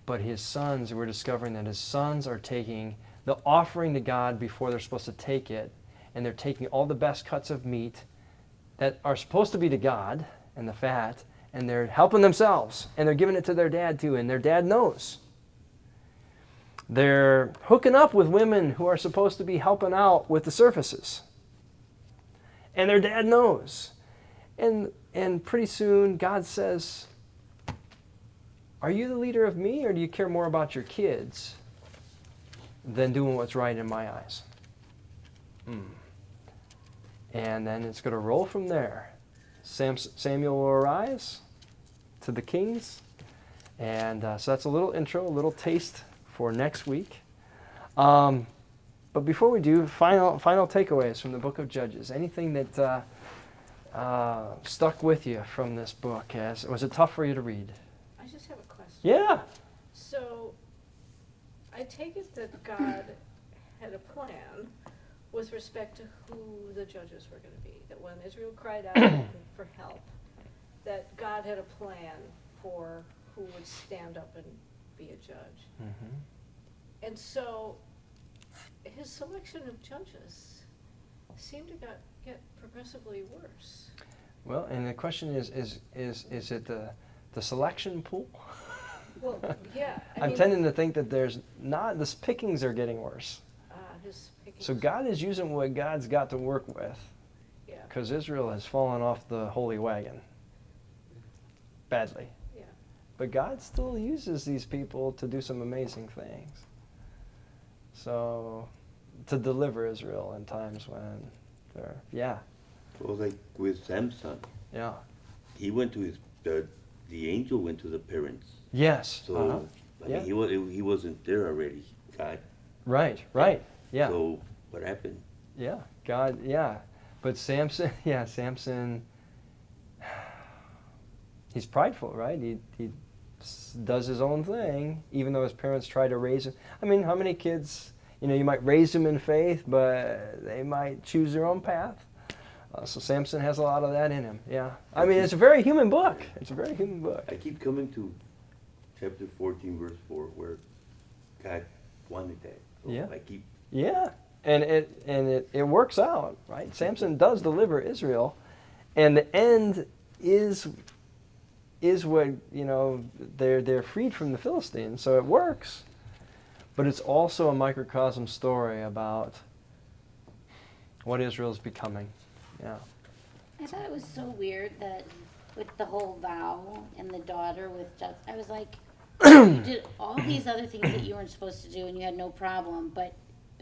Speaker 1: But his sons, we're discovering that his sons are taking the offering to God before they're supposed to take it, and they're taking all the best cuts of meat that are supposed to be to God and the fat, and they're helping themselves, and they're giving it to their dad too, and their dad knows. They're hooking up with women who are supposed to be helping out with the surfaces, and their dad knows. And pretty soon God says, are you the leader of me, or do you care more about your kids than doing what's right in my eyes? And then it's going to roll from there. Samuel will arise to the kings. And so that's a little intro, a little taste for next week. But before we do, final takeaways from the book of Judges. Anything that stuck with you from this book? Was it tough for you to read?
Speaker 3: I just have a question.
Speaker 1: Yeah.
Speaker 3: So, I take it that God had a plan with respect to who the judges were going to be. That when Israel cried out for help, that God had a plan for who would stand up and be a judge.
Speaker 1: Mm-hmm.
Speaker 3: And so, his selection of judges seemed to get progressively worse.
Speaker 1: Well, and the question is it the selection pool?
Speaker 3: Well, yeah.
Speaker 1: I'm tending to think that there's not, the pickings are getting worse.
Speaker 3: His pickings.
Speaker 1: So God is using what God's got to work with,
Speaker 3: Yeah.
Speaker 1: because Israel has fallen off the holy wagon badly.
Speaker 3: Yeah.
Speaker 1: But God still uses these people to do some amazing things. So, to deliver Israel in times when they're,
Speaker 4: Well, like with Samson,
Speaker 1: yeah.
Speaker 4: he went to his, the angel went to the parents.
Speaker 1: Yes.
Speaker 4: So, I
Speaker 1: Yeah.
Speaker 4: mean, he wasn't there already. God.
Speaker 1: Right, yeah.
Speaker 4: So, what happened?
Speaker 1: Yeah, God, yeah. But Samson, Samson, he's prideful, right? He does his own thing, even though his parents try to raise him. I mean, how many kids, you might raise them in faith, but they might choose their own path. So Samson has a lot of that in him, yeah. I mean, it's a very human book. It's a very human book.
Speaker 4: I keep coming to chapter 14, verse 4, where God wanted that. So
Speaker 1: Yeah.
Speaker 4: I keep.
Speaker 1: Yeah, and it works out, right? Samson does deliver Israel, and the end is what, they're freed from the Philistines, so it works. But it's also a microcosm story about what Israel's becoming. Yeah.
Speaker 6: I thought it was so weird that with the whole vow and the daughter with just, I was like, you did all these other things that you weren't supposed to do and you had no problem, but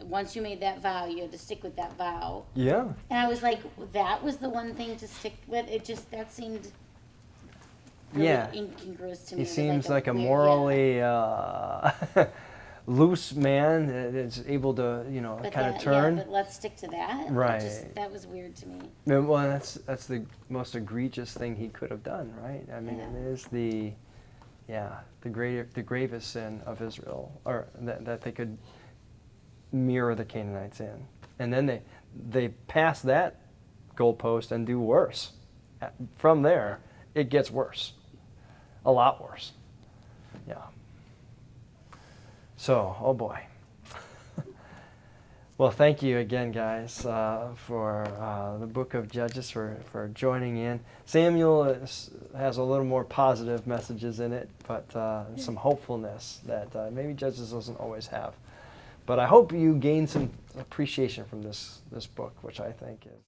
Speaker 6: once you made that vow, you had to stick with that vow.
Speaker 1: Yeah.
Speaker 6: And I was like, that was the one thing to stick with. It just, that seemed really incongruous to me.
Speaker 1: He
Speaker 6: It was
Speaker 1: seems like a
Speaker 6: weird-
Speaker 1: morally loose man that is able to,
Speaker 6: But
Speaker 1: kind of
Speaker 6: that-
Speaker 1: turn.
Speaker 6: Yeah, but let's stick to that.
Speaker 1: Right.
Speaker 6: That was weird to me.
Speaker 1: Well, that's the most egregious thing he could have done, right? I mean,
Speaker 6: Yeah.
Speaker 1: it is the gravest sin of Israel, or that they could mirror the Canaanites in, and then they pass that goalpost and do worse. From there, it gets worse, a lot worse. Yeah. So, oh boy. Well, thank you again, guys, for the book of Judges, for joining in. Samuel has a little more positive messages in it, but some hopefulness that maybe Judges doesn't always have. But I hope you gain some appreciation from this book, which I think is